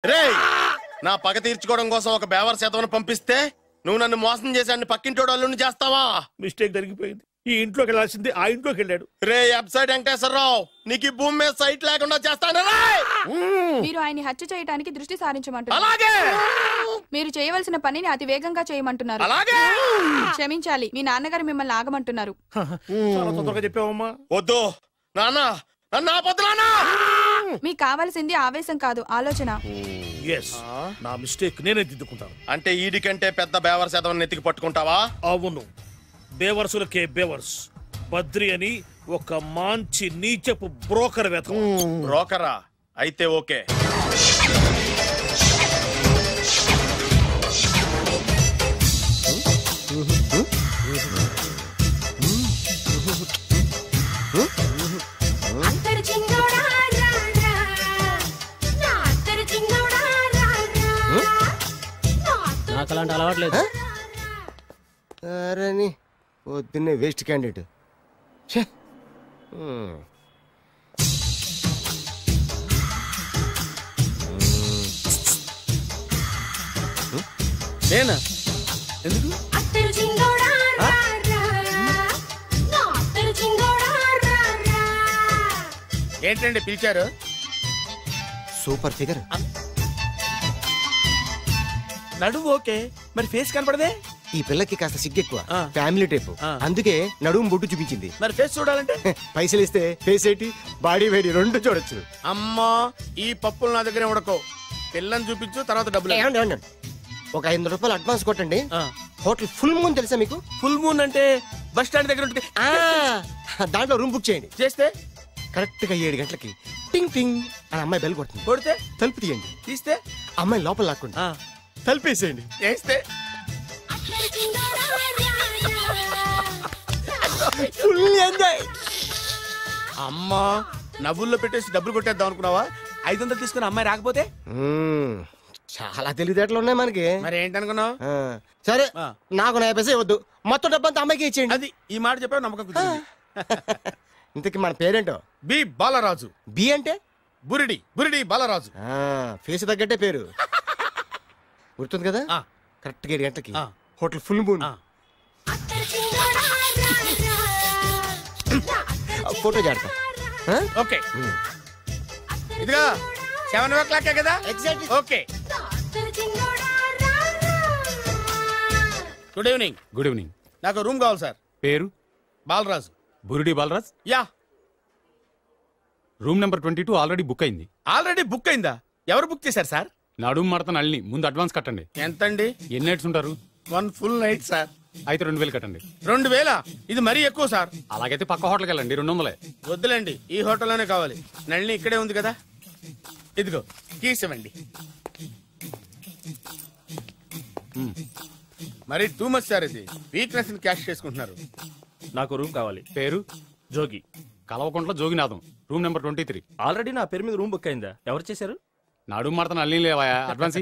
రేయ్, నా పగ తీర్చుకోవడం కోసం ఒక బేవర్ శాతం పంపిస్తే నువ్వు నన్ను మోసం చేశాన్ని పక్కింటోడు అల్లుని చేస్తావా? మిస్టేక్ జరిగిపోయింది. ఈ ఇంట్లోకి వెళ్ళాల్సింది ఆ ఇంట్లోకి వెళ్ళాడు. రే వెబ్సైట్ వెంకటేశ్వరరావు, నీకు ఈ భూమి మీద సైట్ లేకుండా చేస్తాను. మీరు ఆయన్ని హత్య చేయడానికి దృష్టి సారించమంటున్నారు. అలాగే మీరు చేయవలసిన పనిని అతి వేగంగా చేయమంటున్నారు. అలాగే క్షమించాలి, మీ నాన్నగారు మిమ్మల్ని ఆగమంటున్నారు. చాలా తొందరగా చెప్పావమ్మా. వద్దు నాన్న, నన్ను ఆపొద్దు నాన్న. మీకు కావాల్సింది ఆవేశం కాదు, ఆలోచన. నా మిస్టేక్ నేనే దిద్దుకుంటాను. అంటే ఈడి కంటే పెద్ద బేవర్ శాతం నెత్తికి పట్టుకుంటావా? అవును, బేవర్సులకే బేవర్స్. బద్రి అని ఒక మంచి నీచపు బ్రోకర్ వెతక. బ్రోకరా? అయితే ఓకే. నాకు అలాంటి అలవాట్లేదు. అరే పొద్దున్నే వేస్ట్ క్యాండిడేట్. నేనా? ఎందుకు? ఏంటండి పిలిచారు? Super figure. నడువు ఓకే, మరి ఫేస్ కనపడదే. ఈ పిల్లకి కాస్త సిగ్గెక్కువ, ఫ్యామిలీ టైప్, అందుకే నడుము బొట్టు చూపించింది. మరి ఫేస్ చూడాలంటే పైసలు ఇస్తే ఫేస్ ఏంటి, బాడీ వేడి రెండు చూడొచ్చు. అమ్మా, ఈ పప్పులు నా దగ్గర ఉడకో. పిల్లని చూపించు, తర్వాత డబ్బులు. ఒక 500 రూపాయలు అడ్వాన్స్ కొట్టండి. హోటల్ ఫుల్ మూన్ తెలుసా మీకు? ఫుల్ మూన్ అంటే బస్ స్టాండ్ దగ్గర ఉంటుంది. దాంట్లో రూమ్ బుక్ చేయండి. చేస్తే కరెక్ట్ గా 7 గంటలకి టింగ్ టింగ్ అని అమ్మాయి బెల్ కొడుతుంది. కొడితే తలుపు తీయండి. తీస్తే అమ్మాయి లోపల లాక్కుంది. తలుపేసేయండి. వేస్తే ఫుల్ ఎంజాయ్. అమ్మా, నవ్వుల్లో పెట్టేసి డబ్బులు కొట్టేద్దాం అనుకున్నావా? 500 తీసుకుని అమ్మాయి రాకపోతే? చాలా తెలివితేటలు ఉన్నాయి మనకి. మరి ఏంటనుకున్నావు? సరే, నాకు 50 పైసే వద్దు, మొత్తం డబ్బంతా అమ్మాయికి ఇచ్చేయండి. అది ఈ మాట చెప్పావు, నమ్మకం కుదిరింది. ఇంతకీ మన పేరేంటో? బి బాలరాజు. బి అంటే బురిడి. బురిడి బాలరాజు. ఫేస్ తగ్గట్టే పేరు. గుర్తుంది కదా? కరెక్ట్ గా 7 గంటలకి హోటల్ ఫుల్ మూన్. ఫోటో చేడతా. ఓకే, ఇదిగా 7 o'clock కదా? Okay. Good evening. Good evening. నాకు రూమ్ కావాలి సార్. పేరు? Balaraju. Burudi Balaraj. Yeah. Room number 22 already book అయింది. ఆల్రెడీ బుక్ అయిందా? ఎవరు బుక్ చేశారు సార్? నడుము మడత నల్ని. ముందు అడ్వాన్స్ కట్టండి. ఎంతండి? ఎన్ని నైట్స్ ఉంటారు? 1 full night సార్. అయితే 2000 కట్టండి. 2000? ఇది మరీ ఎక్కువ సార్. అలాగైతే పక్క హోటల్కి వెళ్ళండి, 200. వద్దులేండి, ఈ హోటల్లోనే కావాలి. నళిని ఇక్కడే ఉంది కదా. ఇదిగో కీస్ ఇవ్వండి. మరి టూ మచ్ సార్, ఇది వీక్నెస్ ని క్యాష్ చేసుకుంటున్నారు. నాకు రూమ్ కావాలి. పేరు? Jogi. Kalavakuntla Joginatham. Room number 23. Already నా పేరు మీద రూమ్ బుక్ అయిందా? ఎవరు చేశారు? నడుము మడత నల్ని లేవా? అడ్వాన్స్.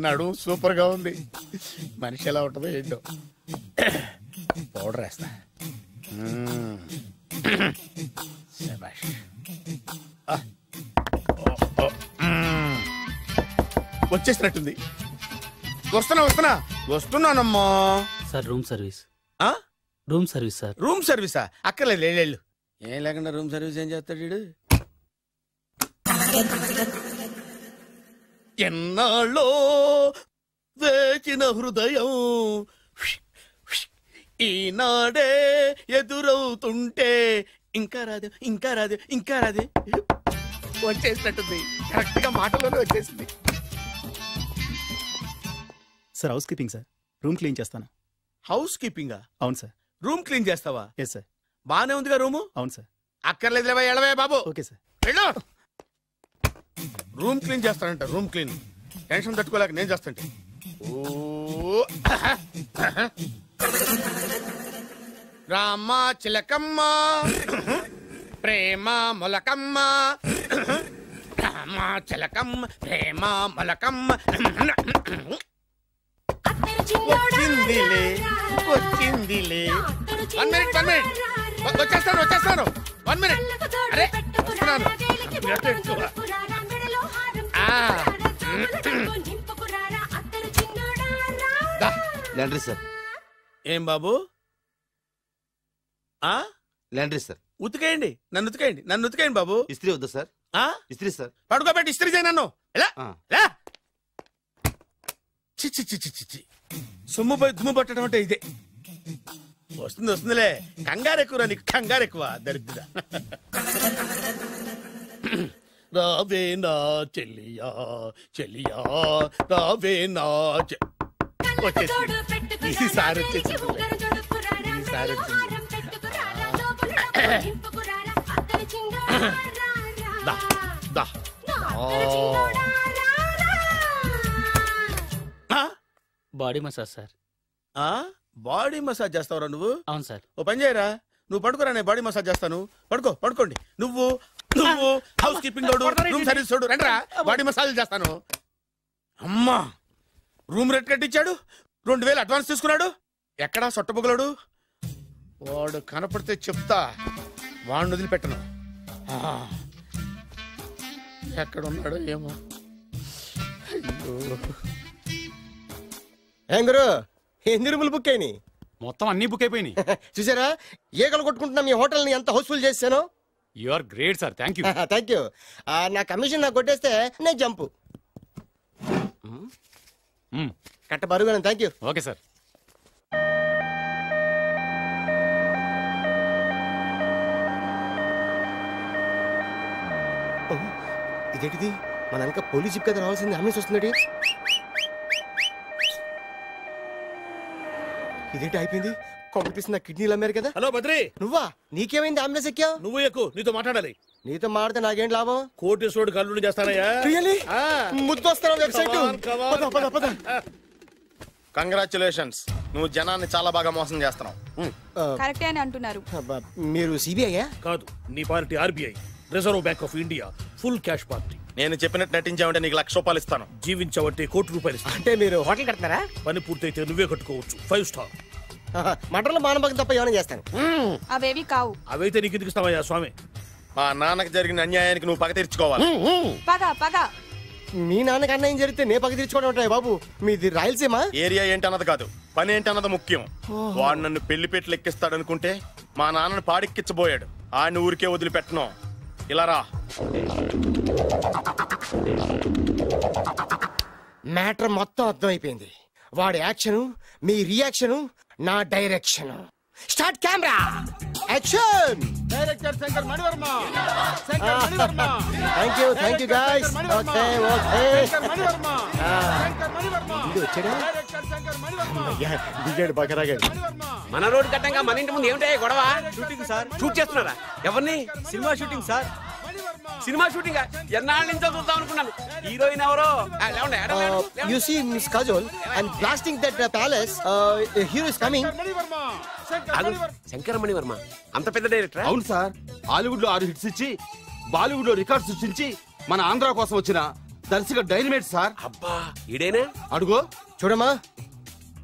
నడు సూపర్ గా ఉంది. మనిషి ఎలా ఉంటుందో ఏంటో. పౌడర్ వేస్తా. వచ్చేసినట్టుంది. వస్తున్నానమ్మా. Sir room service. Room service sir. Room సర్వీసా? అక్కర్లేదు, లేళ్ళు. ఏం లేకుండా రూమ్ సర్వీస్ ఏం చేస్తాడు వీడు? ఎన్నాళ్ళో వేచిన హృదయం ఈనాడే ఎదురవుతుంటే ఇంకా రాదు, ఇంకా రాదు, ఇంకా రాదు. వచ్చేసినట్టుంది. కరెక్ట్ గా మాటలోనే వచ్చేసింది. Sir housekeeping sir. Room clean చేస్తాను. హౌస్ కీపింగా? అవును సార్. రూమ్ క్లీన్ చేస్తావా? Yes sir. బానే ఉందిగా రూము? అవును సార్. అక్కర్లేదు, ఎడవే బాబు. Okay sir. వెళ్ళు. రూమ్ క్లీన్ చేస్తానంట. Room clean. టెన్షన్ తట్టుకోలేక నేను చేస్తాంటే. రామ చిలకమ్మ ప్రేమ మొలకమ్మ, రామ చిలకమ్మ ప్రేమ మొలకమ్మ. వచ్చిందిలే, వచ్చిందిలే. 1 minute. వచ్చేస్తాను 1 minute. అరే వస్తున్నాను. Laundry sir. ఏం బాబు లాండ్రీ సార్. ఉతికేయండి, నన్ను ఉతికేయండి బాబు. ఇస్త్రీ వద్దా సార్? ఇస్త్రీ సార్. పడుకోబెట్టి ఇస్త్రీ చేయి నన్ను. ఎలా చిచ్చి సొమ్ము పోయి దుమ్ము పట్టడం అంటే ఇదే. వస్తుందిలే, కంగారు ఎక్కువ నీకు, కంగారు ఎక్కువ దరిద్ర. రావే నా చెల్లియా చెల్లియా రావే నా ఈసారి body massage sir. Body massage చేస్తావురా నువ్వు? అవును సార్. ఓ పని చేయరా, నువ్వు పడుకోరా, నేను బాడీ మసాజ్ చేస్తాను. పడుకోండి. నువ్వు హౌస్ కీపింగ్ తోడు, రూమ్ సర్వీస్ తోడు, రండిరా బాడీ మసాజ్ చేస్తాను. అమ్మా, రూమ్ రేట్ కట్టించాడు, 2000 అడ్వాన్స్ తీసుకున్నాడు. ఎక్కడా సొట్టబుగలాడు? వాడు కనపడితే చెప్తా, వాడిని వదిలిపెట్టను. ఎక్కడున్నాడో ఏమో. ఏం గురు, ఎన్ని రూములు బుక్ అయినాయి? మొత్తం అన్ని బుక్ అయిపోయినాయి. చూసారా ఏగలు కొట్టుకుంటున్నా మీ హోటల్ ని ఎంత హౌస్ఫుల్ చేశాను. You are great sir, thank you. Thank you. నా కమిషన్ నాకు కొట్టేస్తే నేను జంపు కట్ట బరుగా. Thank you. Okay sir. ఇదేంటిది, మన వెనక పోలీస్ జిప్ కదా రావాల్సింది, అంబులెన్స్ వస్తుంది. ఇదేంటి అయిపోయింది, కొంపపిస్తున్న కిడ్నీలు అమ్మారు కదా. హలో బద్రి, నువ్వా? నీకేమైంది, అంబులెన్స్ ఎక్కావు? నువ్వు ఎక్కువ, నీతో మాట్లాడాలి. నీతో మాడితే నాకేం లాభం? కోటేశ్వరుడు కల్లుడు చేస్తానయ్యా. ముద్దొస్తాను వెబ్సైట్. కంగ్రాచులేషన్స్, నువ్వు జనాన్ని చాలా బాగా మోసం చేస్తున్నావు. కరెక్టే అని అంటున్నారు. మీరు సిబిఐయా? కాదు, నీ party RBI, reserve bank of India, full cash party. నేను చెప్పినట్టు నటించావంటే నీకు ₹1,00,000 ఇస్తాను. జీవించవంటే ₹1,00,000 ఇస్తాను. అంటే మీరు హోటల్ కడతారా? పని పూర్తయితే నువ్వే కట్టుకోవచ్చు, 5 స్టార్. మటన్లో మానభంగం తప్ప ఏమైనా చేస్తాను. అవేవి కావు. అవైతే నీకు ఎందుకు ఇస్తావయ్యా స్వామి? మా నాన్నకి జరిగిన అన్యాయానికి నువ్వు పగ తీర్చుకోవాలి. పగ మీ నాన్నకి అన్యాయం జరిగితే నే పగ తీర్చుకోవడం ఉంటాయి బాబు. మీది రాయలసీమ. ఏరియా ఏంటన్నది కాదు, పని ఏంటన్నది ముఖ్యం. వాడు నన్ను పెళ్లిపేటలు ఎక్కిస్తాడనుకుంటే మా నాన్నను పాడెక్కించబోయాడు. ఆడిని ఊరికే వదిలిపెట్టను. ఇలా రా. మ్యాటర్ మొత్తం అర్థమైపోయింది. వాడి యాక్షన్, మీ రియాక్షన్, నా direction. Start camera, action. Director Shankar Mani Varma. Thank you guys. Okay దిగాడు బకరాగాడు. మన రోడ్ కట్టంగా మన ఇంటి ముందు ఏమిటాయి గొడవ? Shooting sir. షూట్ చేస్తున్నారా? ఎవరిని? Cinema shooting sir. Cinema shooting ఎన్నాళ్ళ నుంచో చూద్దాం అనుకున్నాను. హీరోయిన్ ఎవరో? You see Miss Kajol, I'm blasting that palace. Hero is coming. Shankara Mani Varma అంత పెద్ద డైరెక్టర్? అవును సార్. హాలీవుడ్ లో 6 హిట్స్ ఇచ్చి బాలీవుడ్ లో రికార్డ్ సృష్టించి మన ఆంధ్ర కోసం వచ్చిన దర్శక డైనమేట్ సార్. అబ్బా, ఈడేనా? అడుగో. చూడమ్మా,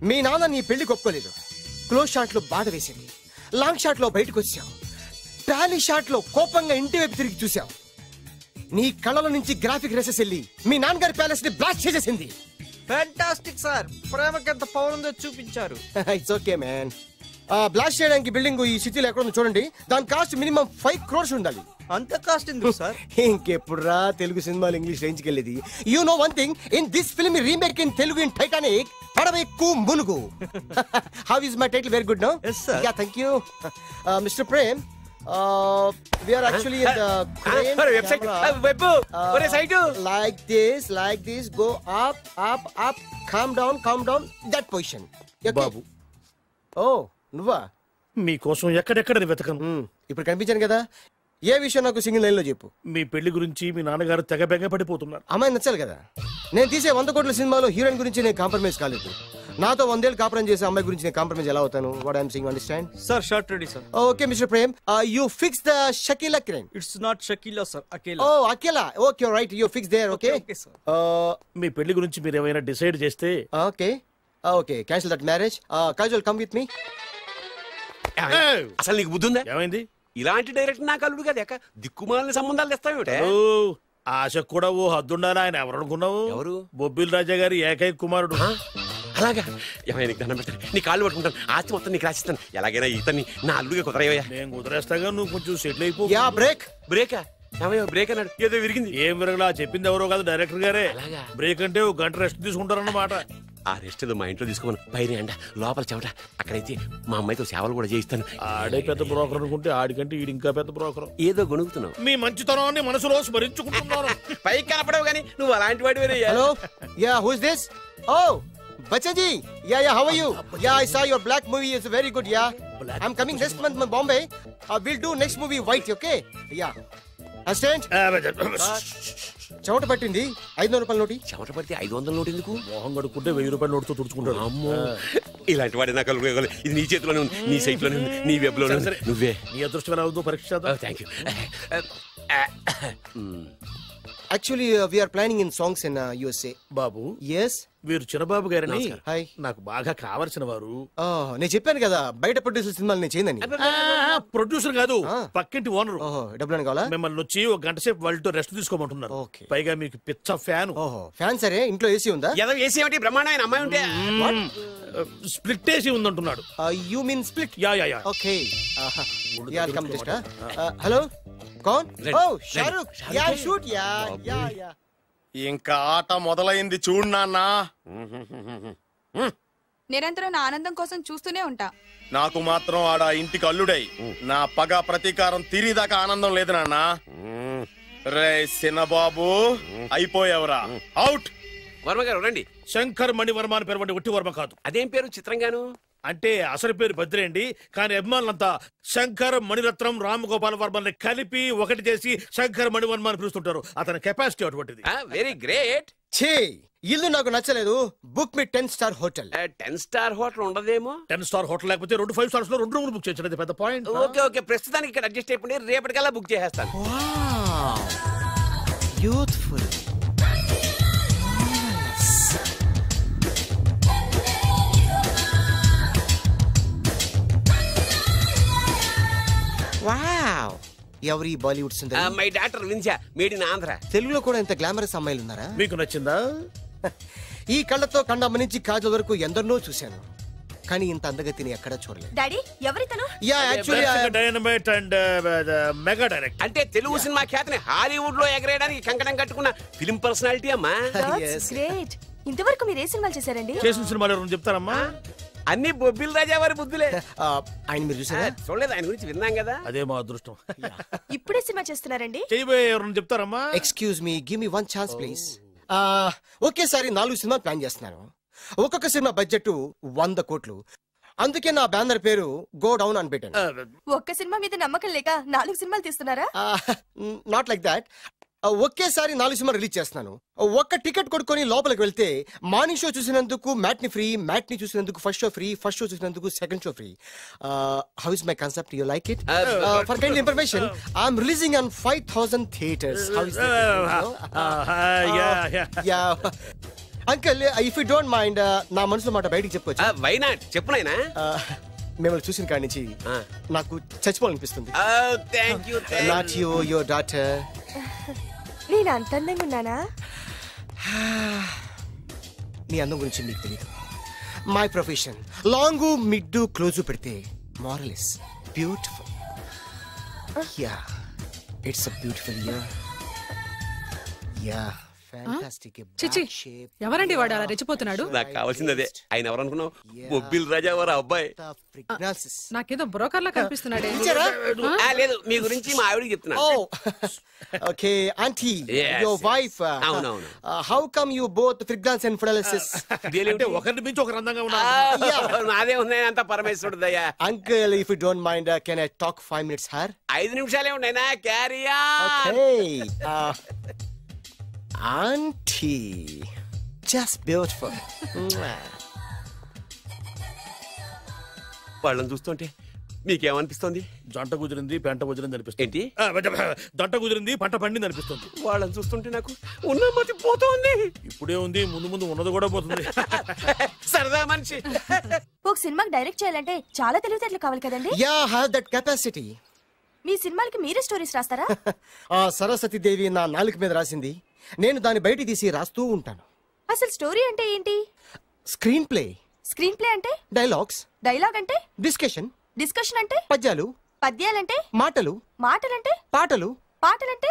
మీ నాన్న నీ పెళ్లి ఒప్పుకోలేదు. క్లోజ్ షాట్ లో బాధ వేసింది, లాంగ్ షాట్ లో బయటకు వచ్చావు, టాలీ షాట్ లో కోపంగా ఇంటి వైపు తిరిగి చూసావు. నీ కళ్ళలో నుంచి గ్రాఫిక్ రెసెస్ వెళ్ళి మీ నాన్నగారి ప్యాలెస్ ని బ్లాస్ట్ చేసేసింది. ఫ్యాంటాస్టిక్ సార్, ప్రేమకి ఎంత పవర్ ఉందో చూపించారు. It's okay man. బ్లాస్ట్ చేయడానికి బిల్డింగ్ ఈ సిటీలో ఎక్కడ ఉందో చూడండి. దాని కాస్ట్ మినిమం 5 crores ఉండాలి. అంత కాస్ట్ ఎందుకు సార్? ఇంకెప్పుడు రా తెలుగు సినిమాలు ఇంగ్లీష్ రేంజ్ కి వెళ్ళేది. You know one thing, in this film remake in Telugu in Titanic, పడవెక్కు మునుగు. How is my title? Very good no. Yes sir. Yeah, thank you. Mr. Prem, we are actually in the crane website. camera. Web. Ore site. Like this, go up, calm down, that position. Okay? Babu, Oh, నువ్వా? మీకోసం ఎక్కడెక్కడ వెతకను. ఇప్పుడు కనిపించాను కదా. ఏ విషయం నాకు single line లో చెప్పు. మీ పెళ్లి గురించి మీ నాన్నగారు తెగ బెంగ పడిపోతున్నారు. అమ్మాయి నచ్చాలి కదా. నేను తీసే 100 కోట్ల సినిమాలో హీరోయిన్ గురించి నేను కాంప్రమైజ్ కాలేదు. నాతో 100 ఏళ్ళు కాపురం చేసే అమ్మాయి గురించి నేను కాంప్రమైజ్ ఎలా అవుతాను? What I'm saying, understand? Sir shot ready sir. Okay mister Prem, you fix the Shakeela crane. It's not Shakeela sir, Akela. Oh Akela. Okay right, you fix there. Okay sir. మీ పెళ్లి గురించి మీరు ఏమైనా డిసైడ్ చేస్తే okay cancel that marriage. Kajal come with me. అసలు నీకు బుద్ధి ఉందా? ఏమైంది? ఇలాంటి డైరెక్టర్ నాకు అల్లుడు కదా దిక్కుమాలని సంబంధాలు తెస్తావేమిటే? ఆశకు కూడా ఓ హద్దుండాలి. ఆయన ఎవరు అనుకున్నావు? ఎవరు? బొబ్బిల్ రాజా గారి ఏకైక కుమారుడు. అలాగా? ఏమైనా నీకు దండం పెట్టాను, నీ కాళ్ళు పట్టుకుంటాను, ఆస్తి మొత్తం నీకు రాసిస్తాను. ఎలాగైనా ఇతన్ని నా అల్లుడిగా కుదరయ్యా. నేను కుదిరేస్తాగా, నువ్వు కొంచెం సెటిల్ అయిపో. బ్రేకా? ఏమయ్యో బ్రేక్ అన్నాడు, ఏదో విరిగింది. ఏం విరగలా? చెప్పింది ఎవరో కాదు, డైరెక్టర్ గారే. బ్రేక్ అంటే ఒక గంట రెస్ట్ తీసుకుంటారన్నమాట. ఆ రెస్ట్ ఏదో మా ఇంట్లో తీసుకోమను. పైన ఎండ, లోపల చెమట. అక్కడైతే మా అమ్మాయితో సేవలు కూడా చేయిస్తాను. ఆడే పెద్ద బ్రోకర్ అనుకుంటే ఆడికంటే ఈడు ఇంకా పెద్ద బ్రోకర్. ఏదో గొణుగుతున్నావు. మీ మంచితనాన్ని మనసులో స్మరించుకుంటున్నాను. పైకి కనపడవు కానీ నువ్వు అలాంటి వాడి. Hello, yeah who is this? Oh Bachchaji, yeah yeah, how are you? Yeah, I saw your black movie, is very good. Yeah, I'm coming next month in Bombay. We'll do next movie white, okay? Yeah. Assistant, చెమట పట్టింది. 500 రూపాయల నోటి. చెమట పడితే 500 note ఎందుకు? మొహం కడుక్కుంటే 1000 రూపాయల నోటుతో తుడుచుకుంటాడు. అమ్మో, ఇలాంటి వాడి నాకు ఇది నీ చేతిలోనే ఉంది, నీ సైట్ లోనే ఉంది, నీ వెబ్ లోనే ఉంది. నువ్వే. నీ అదృష్టం ఎలా ఉందో పరీక్ష. Thank you. Actually, we are planning in songs in USA. Babu, yes, వీరు చిన్నబాబు గారని హాయ్. నాకు బాగా కావలసిన వారు. నేను చెప్పాను కదా బయట ప్రొడ్యూసర్ సినిమాలు నేను చేయదని. ప్రొడ్యూసర్ కాదు, పక్కింటి ఓనర్. డబ్బులు కావాలా? మిమ్మల్ని వచ్చి ఒక గంట సేపు వాళ్ళతో రెస్ట్ తీసుకోమంటున్నారు. పైగా మీకు పిచ్చ ఫ్యాన్. ఫ్యాన్ సరే, ఇంట్లో ఏసీ ఉందా? ఏదో ఏసీ ఏమిటి, బ్రహ్మాండమైన అమ్మాయి ఉంటే స్ప్లిట్ ఏసీ ఉందంటున్నాడు. You mean split? Yeah yeah yeah. Okay, yeah come just. Hello, కౌన్? Oh Shahrukh. Yeah shoot. Yeah yeah yeah. ఇంకా ఆట మొదలైంది చూడు నాన్న. నిరంతరం నా ఆనందం కోసం చూస్తూనే ఉంటా. నాకు మాత్రం ఆడ ఇంటికి అల్లుడై నా పగ ప్రతీకారం తీరిదాకా ఆనందం లేదు నాన్న. రే సినబాబు, అయిపోయావురా, అవుట్. వర్మ గారు రండి. శంకర్ మణివర్మ అని పేరు, ఒట్టి వర్మ కాదు. అదేం పేరు చిత్రంగాను? అంటే అసలు పేరు బద్రి అండి, కానీ అభిమానులంతా శంకర్ మణిరత్నం రామగోపాల్ వర్మని కలిపి ఒకటి చేసి శంకర్ మణివర్మ అని పిలుస్తుంటారు. అతని కెపాసిటీ అటువంటిది. Very great. ఛీ, ఇల్లు నాకు నచ్చలేదు. బుక్ మీ 10 స్టార్ హోటల్. 10 స్టార్ హోటల్ ఉండదేమో. 10 స్టార్ హోటల్ లేకపోతే 2 5 స్టార్స్ లో 2 రూములు బుక్ చేయొచ్చు. పెద్ద పాయింట్. ఓకే ఓకే, ప్రస్తుతానికి ఇక్కడ అడ్జస్ట్ అయిపోయి రేపటికల్లా బుక్ చేసేస్తాను. బ్యూటిఫుల్. వావ్, ఎవరి బాలీవుడ్ సుందరి? My doctor Vinsa, made in Andhra. తెలుగులో కూడా ఇంత గ్లామరస్ అమ్మాయిలు ఉన్నారా? మీకు నచ్చిందా? ఈ కళ్ళతో కండమ్మ నుంచి కాజల్ వరకు ఎందరినో చూశాను, కానీ ఇంత అందగతిని ఎక్కడా చూడలేదు. డాడీ, ఎవరితను? Yeah, actually dynamite and mega direct. అంటే తెలుగు సినిమా ఖ్యాతిని హాలీవుడ్ లో ఎగరేయడానికి కంకణం కట్టుకున్న ఫిల్మ్ పర్సనాలిటీ అమ్మా. గ్రేట్. ఇంతవరకు మీరు ఏ సినిమాలు చేశారండి? చేసిన సినిమాలు ఎవరు చెప్తారమ్మా? అన్ని బొబ్బిల్ రాజా వారి బుద్ధులే. ఆయన మీరు చూసారా? చూడలేదు, ఆయన గురించి విన్నాం కదా. అదే మా అదృష్టం. ఇప్పుడే సినిమా చేస్తున్నారండి? చేయబోయే ఎవరు చెప్తారమ్మా? Excuse me, give me 1 chance please. ఒకేసారి 4 సినిమా ప్లాన్ చేస్తున్నాను. ఒక్కొక్క సినిమా బడ్జెట్ 100 కోట్లు. అందుకే నా బ్యానర్ పేరు గో డౌన్ అని పెట్టాను. ఒక్క సినిమా మీద నమ్మకం లేక 4 సినిమాలు తీస్తున్నారా? Not like that. ఒకేసారి 4 సినిమా రిలీజ్ చేస్తున్నాను. ఒక్క టికెట్ కొనుక్కొని లోపలికి వెళ్తే మార్నింగ్ షో చూసినందుకు మ్యాట్ని ఫ్రీ, మ్యాట్ని చూసినందుకు first show free, first show చూసినందుకు second show free. How is my concept? You like it? For kind information, I'm releasing on 5000 theatres. How is yeah uncle, if you don't mind, నా మనసులో మాట బయటికి చెప్పొచ్చు? Why not, చెప్పు నాయనా. మిమ్మల్ని చూసిన కాడి నుంచి నాకు చచ్చిపోవాలనిపిస్తుంది. Not you, your daughter. నేను అంత అందంగా ఉన్నానా? నీ అందం గురించి మీకు తెలియదు. My profession long mid close పెడితే moral is beautiful. Yeah, it's a beautiful year. Yeah, fantastic. చిచి, ఎవరండి వాడు అలా రెచ్చిపోతున్నాడు? నాకు కావాల్సింది అదే. ఆయన ఎవరు అనుకున్నావు? బొబ్బిల్ రాజా వారు అబ్బాయి. నాకేదో బ్రోకర్ లా కనిపిస్తున్నాడే. లేదు, మీ గురించి మా ఆవిడకి చెప్తున్నా. Okay auntie, your wife. అవునవును. How come you both fragrance and fidelities? అంటే ఒకరిని మించి ఒకరు అందంగా ఉన్నారు. నాదే ఉన్నాయి అంత పరమేశ్వరుడు దయ్యా. Uncle, if you don't mind, can I talk 5 minutes her? 5 నిమిషాలే ఉన్నాయినా, carry on. Okay Auntie, just beautiful. వాళ్ళని చూస్తుంటే మీకేమనిపిస్తోంది? జంట కుదిరింది పెంట కుదిరింది అనిపిస్తుంది. ఏంటి? దంట కుదిరింది పంట పండింది అనిపిస్తుంది. వాళ్ళని చూస్తుంటే నాకు ఉన్న మతి పోతోంది. ఇప్పుడే ఉంది, ముందు ముందు ఉన్నది కూడా పోతుంది. సరదా మనిషి. ఒక సినిమాకి డైరెక్ట్ చేయాలంటే చాలా తెలివితేటలు కావాలి కదండి. Yeah have that capacity. మీ సినిమాలకి మీరే స్టోరీస్ రాస్తారా? ఆ సరస్వతి దేవి నా నాలుక మీద రాసింది, నేను దాన్ని బయట తీసి రాస్తూ ఉంటాను. అసలు స్టోరీ అంటే ఏంటి? Screen play. స్క్రీన్ ప్లే అంటే? డైలాగ్స్. డైలాగ్ అంటే? డిస్కషన్. డిస్కషన్ అంటే? పద్యాలు. పద్యాలంటే? మాటలు. మాటలంటే? పాటలు. పాటలంటే?